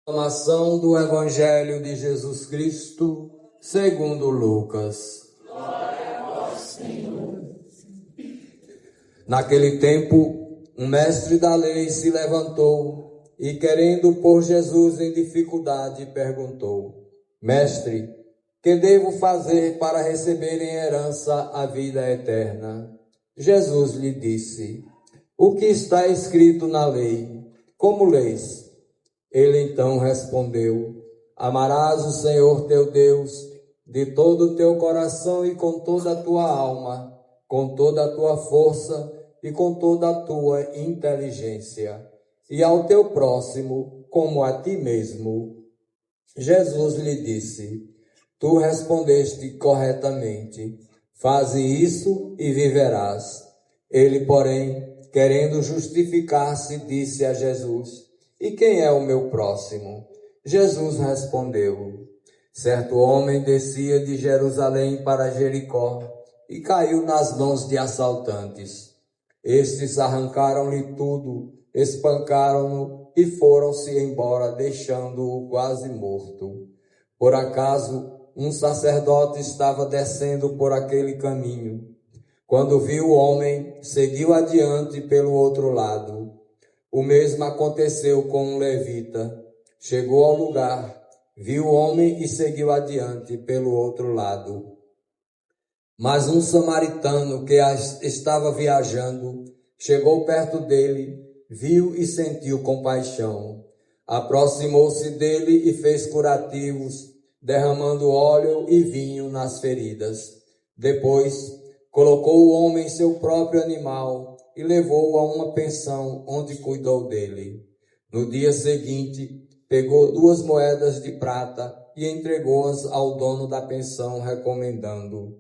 Proclamação do Evangelho de Jesus Cristo, segundo Lucas. Glória a vós, Senhor. Naquele tempo, um mestre da lei se levantou e, querendo pôr Jesus em dificuldade, perguntou: Mestre, que devo fazer para receber em herança a vida eterna? Jesus lhe disse: O que está escrito na lei? Como lês? Ele então respondeu: Amarás o Senhor teu Deus de todo o teu coração e com toda a tua alma, com toda a tua força e com toda a tua inteligência, e ao teu próximo como a ti mesmo. Jesus lhe disse: Tu respondeste corretamente. Faze isso e viverás. Ele, porém, querendo justificar-se, disse a Jesus: E quem é o meu próximo? Jesus respondeu: Certo homem descia de Jerusalém para Jericó e caiu nas mãos de assaltantes. Estes arrancaram-lhe tudo, espancaram-no e foram-se embora, deixando-o quase morto. Por acaso, um sacerdote estava descendo por aquele caminho. Quando viu o homem, seguiu adiante pelo outro lado. O mesmo aconteceu com um levita. Chegou ao lugar, viu o homem e seguiu adiante pelo outro lado. Mas um samaritano que estava viajando, chegou perto dele, viu e sentiu compaixão. Aproximou-se dele e fez curativos, derramando óleo e vinho nas feridas. Depois, colocou o homem em seu próprio animal e levou-o a uma pensão onde cuidou dele. No dia seguinte, pegou 2 moedas de prata e entregou-as ao dono da pensão, recomendando: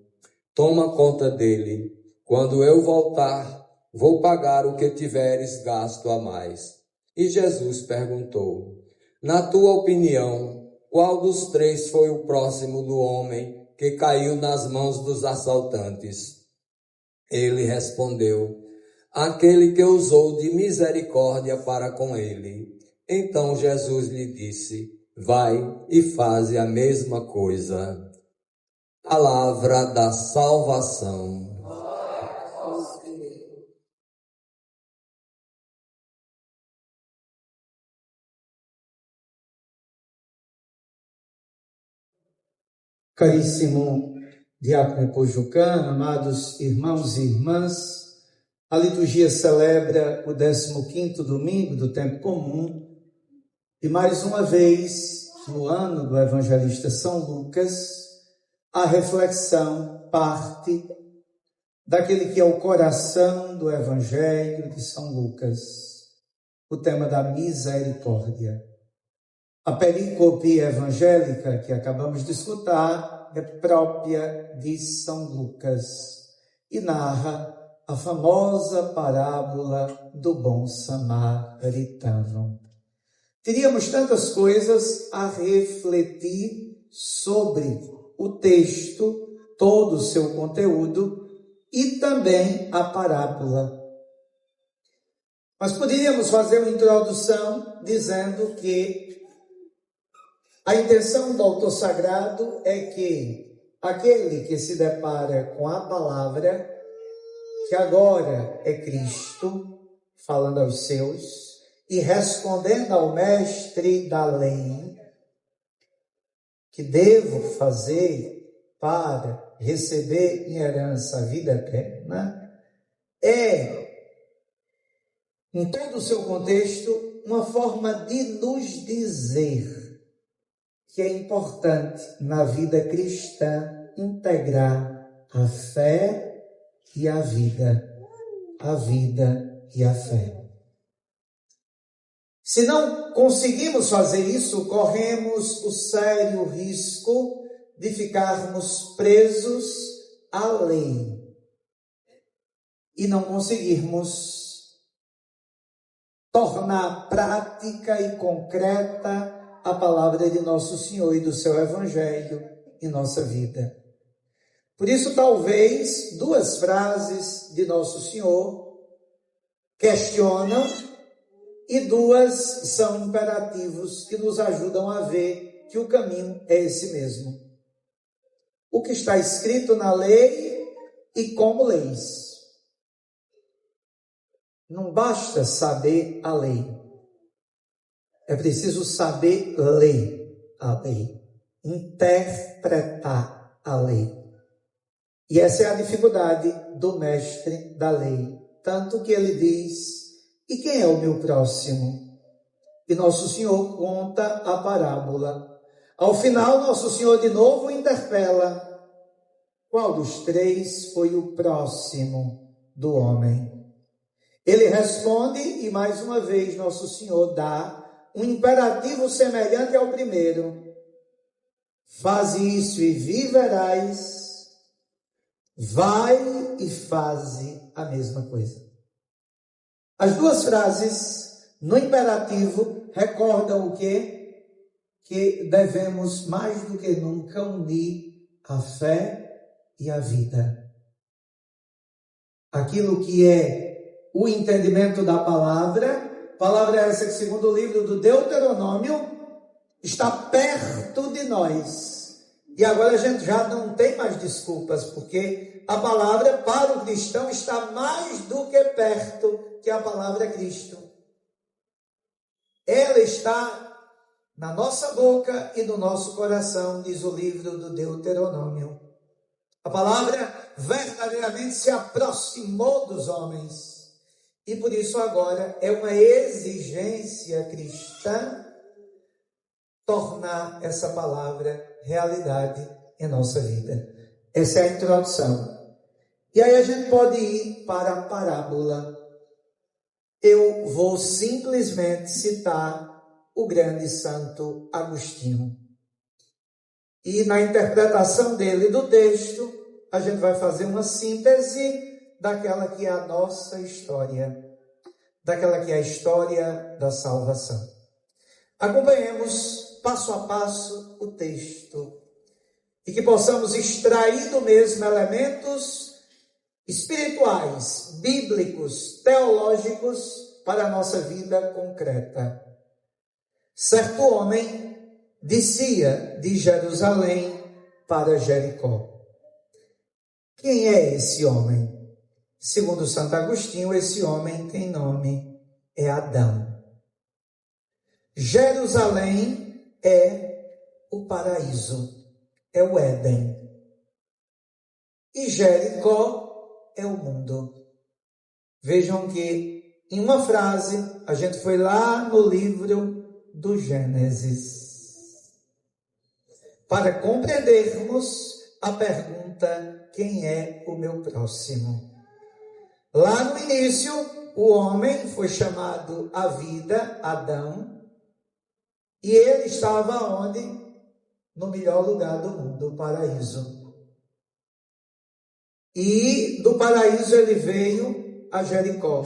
Toma conta dele. Quando eu voltar, vou pagar o que tiveres gasto a mais. E Jesus perguntou: Na tua opinião, qual dos 3 foi o próximo do homem que caiu nas mãos dos assaltantes? Ele respondeu: Aquele que usou de misericórdia para com ele. Então Jesus lhe disse: Vai e faze a mesma coisa. Palavra da salvação. Glória a vós, Senhor. Caríssimo Diácono Pojucano, amados irmãos e irmãs, a liturgia celebra o 15º domingo do tempo comum e mais uma vez, no ano do evangelista São Lucas, a reflexão parte daquele que é o coração do evangelho de São Lucas, o tema da misericórdia. A perícope evangélica que acabamos de escutar é própria de São Lucas e narra a famosa parábola do bom samaritano. Teríamos tantas coisas a refletir sobre o texto, todo o seu conteúdo e também a parábola. Mas poderíamos fazer uma introdução dizendo que a intenção do autor sagrado é que aquele que se depara com a palavra, que agora é Cristo, falando aos seus, e respondendo ao mestre da lei, que devo fazer para receber em herança a vida eterna, é, em todo o seu contexto, uma forma de nos dizer que é importante na vida cristã integrar a fé e a vida e a fé. Se não conseguimos fazer isso, corremos o sério risco de ficarmos presos à lei e não conseguirmos tornar prática e concreta a palavra de nosso Senhor e do seu Evangelho em nossa vida. Por isso, talvez, 2 frases de nosso Senhor questionam e 2 são imperativos que nos ajudam a ver que o caminho é esse mesmo. O que está escrito na lei e como leis. Não basta saber a lei. É preciso saber ler a lei, interpretar a lei. E essa é a dificuldade do mestre da lei. Tanto que ele diz, e quem é o meu próximo? E Nosso Senhor conta a parábola. Ao final, Nosso Senhor de novo interpela. Qual dos 3 foi o próximo do homem? Ele responde e mais uma vez Nosso Senhor dá um imperativo semelhante ao primeiro. Faze isso e viverás. Vai e faze a mesma coisa. As 2 frases no imperativo recordam o quê? Que devemos mais do que nunca unir a fé e a vida. Aquilo que é o entendimento da palavra essa que, segundo o livro do Deuteronômio, está perto de nós. E agora a gente já não tem mais desculpas, porque a palavra para o cristão está mais do que perto que a palavra Cristo. Ela está na nossa boca e no nosso coração, diz o livro do Deuteronômio. A palavra verdadeiramente se aproximou dos homens. E por isso agora é uma exigência cristã tornar essa palavra realidade em nossa vida. Essa é a introdução. E aí a gente pode ir para a parábola. Eu vou simplesmente citar o grande santo Agostinho. E na interpretação dele do texto, a gente vai fazer uma síntese daquela que é a nossa história, daquela que é a história da salvação. Acompanhemos passo a passo o texto e que possamos extrair do mesmo elementos espirituais, bíblicos, teológicos para a nossa vida concreta. Certo homem descia de Jerusalém para Jericó. Quem é esse homem? Segundo Santo Agostinho, esse homem tem nome, é Adão. Jerusalém é o paraíso, é o Éden. E Jericó é o mundo. Vejam que, em uma frase, a gente foi lá no livro do Gênesis, para compreendermos a pergunta, quem é o meu próximo? Lá no início, o homem foi chamado à vida, Adão, e ele estava onde? No melhor lugar do mundo, o paraíso. E do paraíso ele veio a Jericó.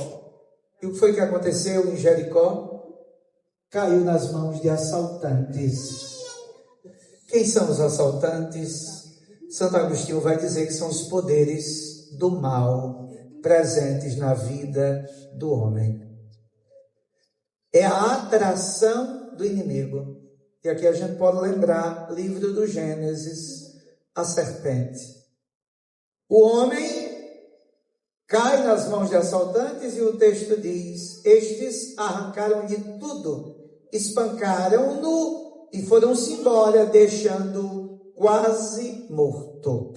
E o que foi que aconteceu em Jericó? Caiu nas mãos de assaltantes. Quem são os assaltantes? Santo Agostinho vai dizer que são os poderes do mal presentes na vida do homem. É a atração do inimigo. E aqui a gente pode lembrar, livro do Gênesis, a serpente. O homem cai nas mãos de assaltantes e o texto diz, estes arrancaram-lhe tudo, espancaram-no e foram-se embora, deixando-o quase morto.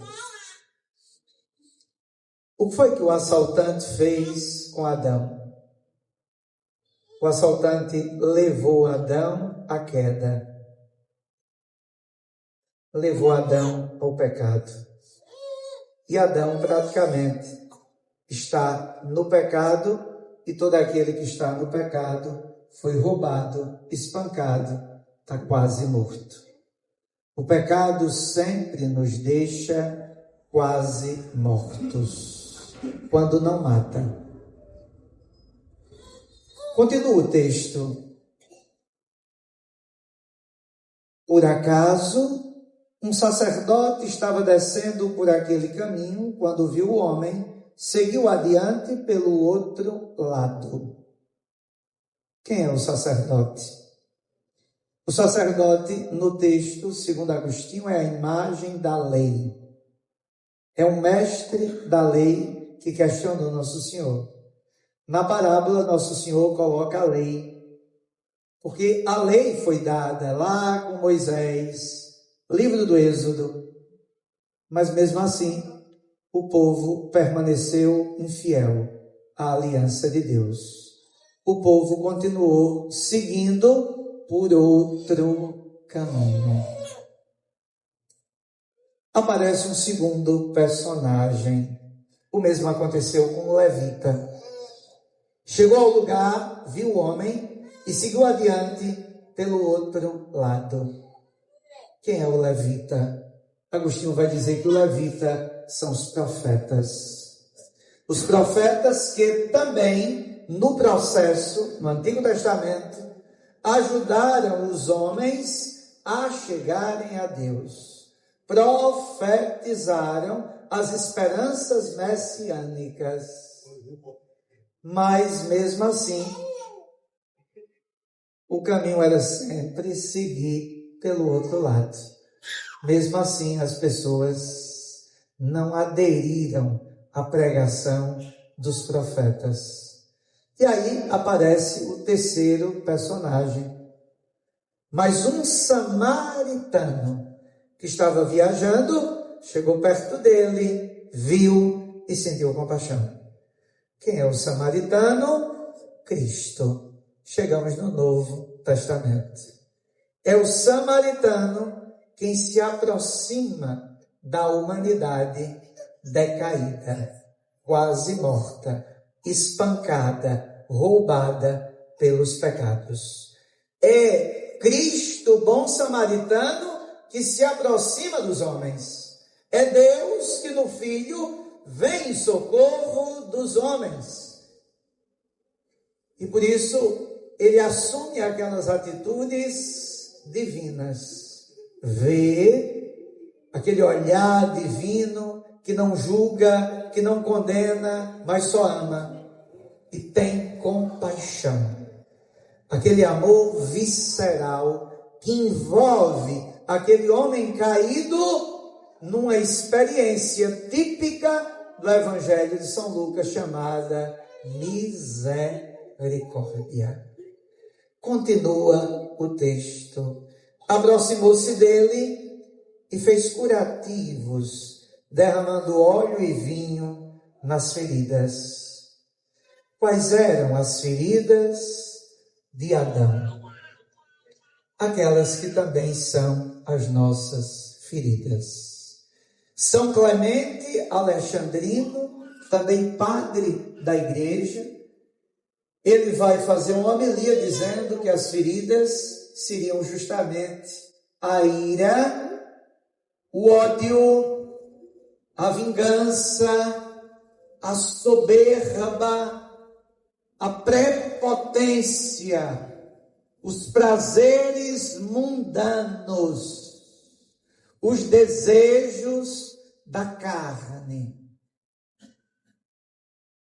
O que foi que o assaltante fez com Adão? O assaltante levou Adão à queda. Levou Adão ao pecado. E Adão praticamente está no pecado e todo aquele que está no pecado foi roubado, espancado, está quase morto. O pecado sempre nos deixa quase mortos, quando não mata. Continua o texto. Por acaso, um sacerdote estava descendo por aquele caminho, quando viu o homem, seguiu adiante pelo outro lado. Quem é o sacerdote? O sacerdote, no texto, segundo Agostinho, é a imagem da lei. É um mestre da lei que questiona o Nosso Senhor. Na parábola, Nosso Senhor coloca a lei, porque a lei foi dada lá com Moisés, livro do Êxodo, mas mesmo assim o povo permaneceu infiel à aliança de Deus. O povo continuou seguindo por outro caminho. Aparece um segundo personagem. O mesmo aconteceu com o levita. Chegou ao lugar, viu o homem e seguiu adiante pelo outro lado. Quem é o levita? Agostinho vai dizer que o levita são os profetas. Os profetas que também, no processo, no Antigo Testamento, ajudaram os homens a chegarem a Deus. Profetizaram as esperanças messiânicas. Mas, mesmo assim, o caminho era sempre seguir pelo outro lado. Mesmo assim, as pessoas não aderiram à pregação dos profetas. E aí aparece o terceiro personagem. Mas um samaritano que estava viajando, chegou perto dele, viu e sentiu compaixão. Quem é o samaritano? Cristo. Chegamos no Novo Testamento. É o samaritano quem se aproxima da humanidade decaída, quase morta, espancada, roubada pelos pecados. É Cristo, bom samaritano, que se aproxima dos homens. É Deus que no Filho vem em socorro dos homens. E por isso ele assume aquelas atitudes divinas. Vê aquele olhar divino que não julga, que não condena, mas só ama. E tem compaixão. Aquele amor visceral que envolve aquele homem caído numa experiência típica do Evangelho de São Lucas, chamada misericórdia. Continua o texto. Aproximou-se dele e fez curativos, derramando óleo e vinho nas feridas. Quais eram as feridas de Adão? Aquelas que também são as nossas feridas. São Clemente Alexandrino, também padre da igreja, ele vai fazer uma homilia dizendo que as feridas seriam justamente a ira, o ódio, a vingança, a soberba, a prepotência, os prazeres mundanos, os desejos da carne.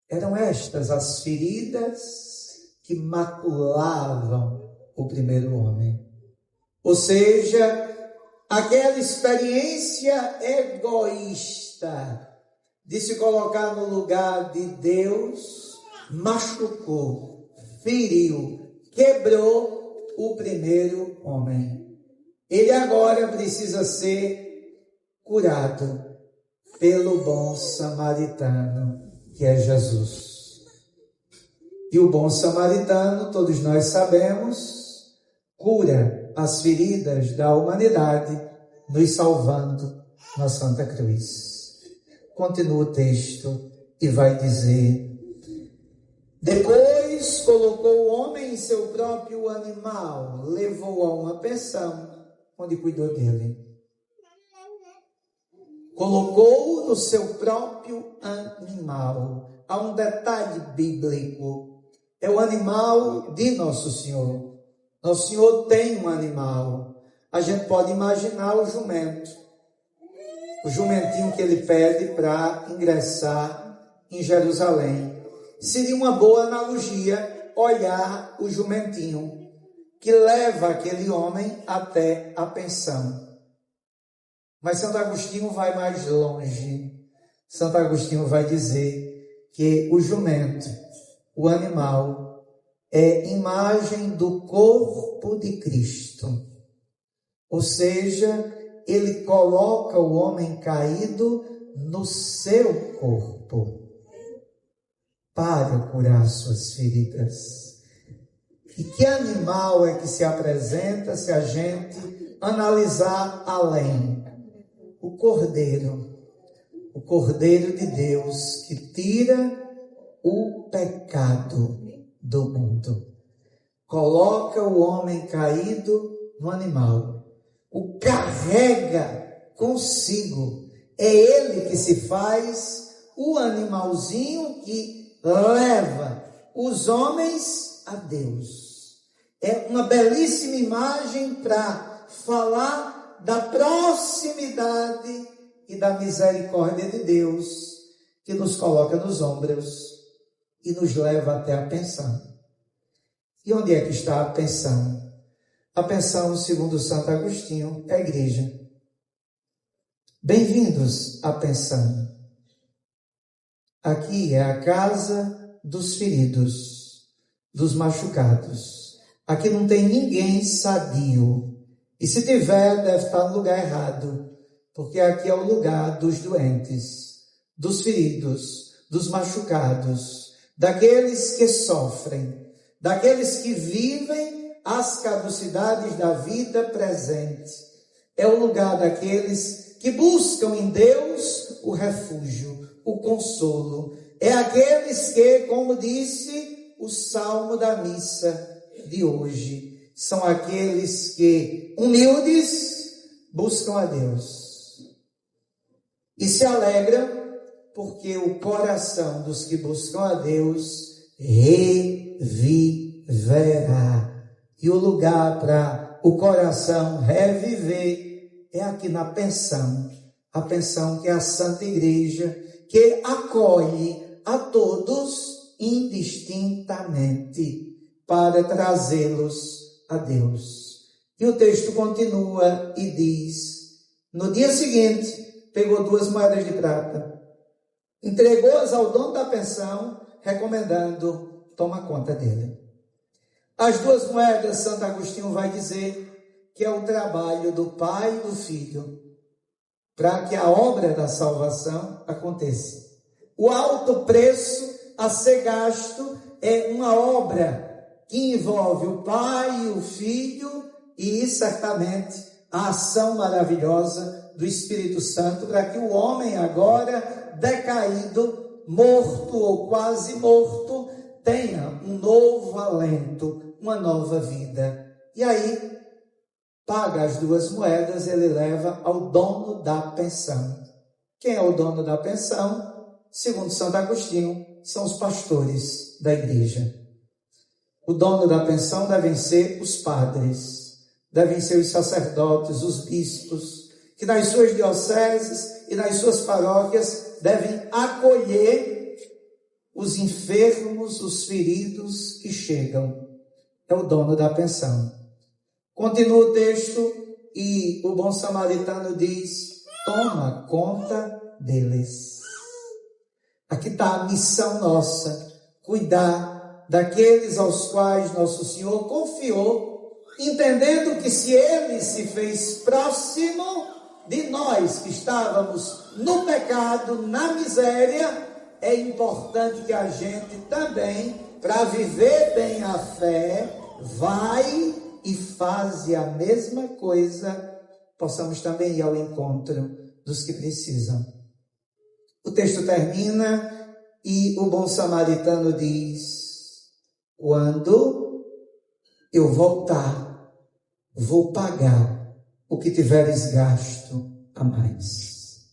Eram estas as feridas que maculavam o primeiro homem. Ou seja, aquela experiência egoísta de se colocar no lugar de Deus machucou, feriu, quebrou o primeiro homem. Ele agora precisa ser curado pelo bom samaritano, que é Jesus. E o bom samaritano, todos nós sabemos, cura as feridas da humanidade, nos salvando na Santa Cruz. Continua o texto e vai dizer: depois colocou o homem em seu próprio animal, levou a uma pensão, onde cuidou dele. Colocou no seu próprio animal. Há um detalhe bíblico. É o animal de Nosso Senhor. Nosso Senhor tem um animal. A gente pode imaginar o jumento. O jumentinho que ele pede para ingressar em Jerusalém. Seria uma boa analogia olhar o jumentinho que leva aquele homem até a pensão. Mas Santo Agostinho vai mais longe. Santo Agostinho vai dizer que o jumento, o animal, é imagem do corpo de Cristo. Ou seja, ele coloca o homem caído no seu corpo para curar suas feridas. E que animal é que se apresenta se a gente analisar além? O Cordeiro de Deus que tira o pecado do mundo. Coloca o homem caído no animal, o carrega consigo. É ele que se faz o animalzinho que leva os homens a Deus. É uma belíssima imagem para falar da proximidade e da misericórdia de Deus, que nos coloca nos ombros e nos leva até a pensão. E onde é que está a pensão? A pensão, segundo Santo Agostinho, é a igreja. Bem-vindos à pensão. Aqui é a casa dos feridos, dos machucados. Aqui não tem ninguém sadio. E se tiver, deve estar no lugar errado, porque aqui é o lugar dos doentes, dos feridos, dos machucados, daqueles que sofrem, daqueles que vivem as caducidades da vida presente. É o lugar daqueles que buscam em Deus o refúgio, o consolo. É aqueles que, como disse o salmo da missa de hoje, são aqueles que, humildes, buscam a Deus e se alegram porque o coração dos que buscam a Deus reviverá. E o lugar para o coração reviver é aqui na pensão. A pensão que é a Santa Igreja, que acolhe a todos indistintamente para trazê-los a Deus. E o texto continua e diz: no dia seguinte, pegou 2 moedas de prata, entregou-as ao dono da pensão, recomendando: toma conta dele. As 2 moedas, Santo Agostinho vai dizer que é o trabalho do Pai e do Filho, para que a obra da salvação aconteça. O alto preço a ser gasto é uma obra que envolve o Pai e o Filho e, certamente, a ação maravilhosa do Espírito Santo para que o homem agora decaído, morto ou quase morto, tenha um novo alento, uma nova vida. E aí, paga as 2 moedas, ele leva ao dono da pensão. Quem é o dono da pensão? Segundo Santo Agostinho, são os pastores da igreja. O dono da pensão devem ser os padres, devem ser os sacerdotes, os bispos, que nas suas dioceses e nas suas paróquias devem acolher os enfermos, os feridos que chegam. É o dono da pensão. Continua o texto e o bom samaritano diz: toma conta deles. Aqui está a missão nossa, cuidar daqueles aos quais nosso Senhor confiou, entendendo que se Ele se fez próximo de nós que estávamos no pecado, na miséria, é importante que a gente também, para viver bem a fé, vai e faz a mesma coisa, possamos também ir ao encontro dos que precisam. O texto termina e o bom samaritano diz: quando eu voltar, vou pagar o que tiveres gasto a mais.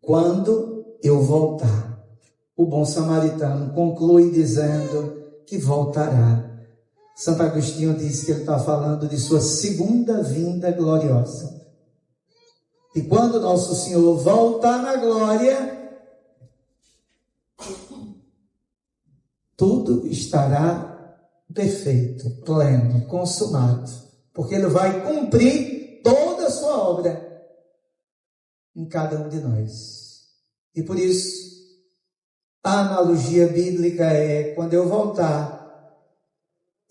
Quando eu voltar, o bom samaritano conclui dizendo que voltará. Santo Agostinho diz que ele está falando de sua segunda vinda gloriosa. E quando nosso Senhor voltar na glória, tudo estará perfeito, pleno, consumado, porque Ele vai cumprir toda a sua obra em cada um de nós. E por isso, a analogia bíblica é: quando eu voltar,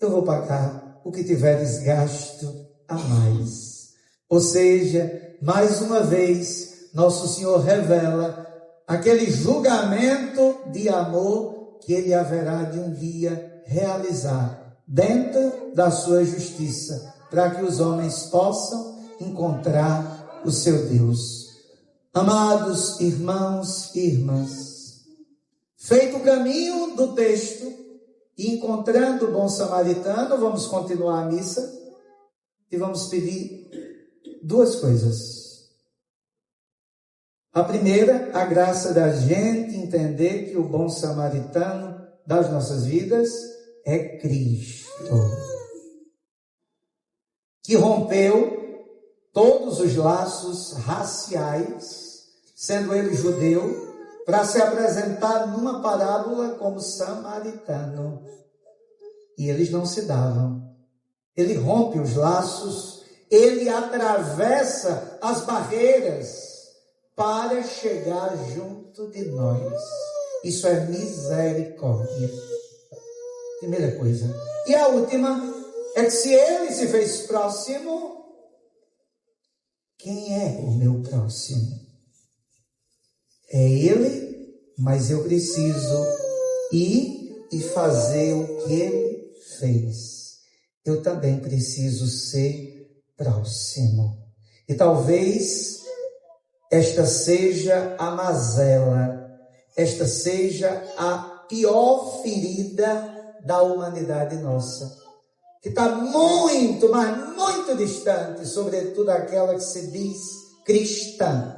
eu vou pagar o que tiveres gasto a mais. Ou seja, mais uma vez, Nosso Senhor revela aquele julgamento de amor que Ele haverá de um dia realizar dentro da sua justiça, para que os homens possam encontrar o seu Deus. Amados irmãos e irmãs, feito o caminho do texto e encontrando o bom samaritano, vamos continuar a missa e vamos pedir duas coisas. A primeira, a graça da gente entender que o bom samaritano das nossas vidas é Cristo, que rompeu todos os laços raciais, sendo ele judeu, para se apresentar numa parábola como samaritano. E eles não se davam. Ele rompe os laços, ele atravessa as barreiras para chegar junto de nós. Isso é misericórdia. Primeira coisa. E a última é que se ele se fez próximo, quem é o meu próximo? É ele, mas eu preciso ir e fazer o que ele fez. Eu também preciso ser próximo. E talvez esta seja a mazela, esta seja a pior ferida da humanidade nossa, que está muito, mas muito distante, sobretudo aquela que se diz cristã,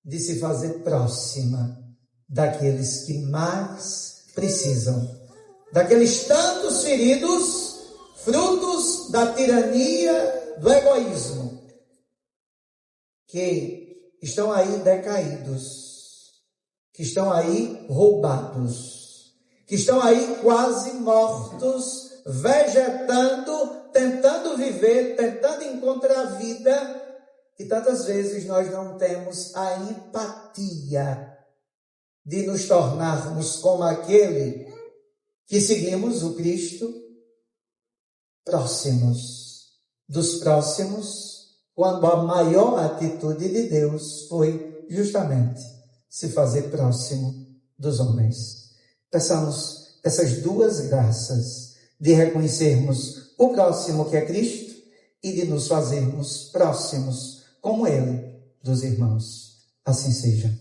de se fazer próxima daqueles que mais precisam, daqueles tantos feridos, frutos da tirania, do egoísmo, que estão aí decaídos, que estão aí roubados, que estão aí quase mortos, vegetando, tentando viver, tentando encontrar vida, e tantas vezes nós não temos a empatia de nos tornarmos como aquele que seguimos o Cristo, próximos dos próximos, quando a maior atitude de Deus foi justamente se fazer próximo dos homens. Peçamos essas duas graças de reconhecermos o próximo que é Cristo e de nos fazermos próximos como Ele dos irmãos. Assim seja.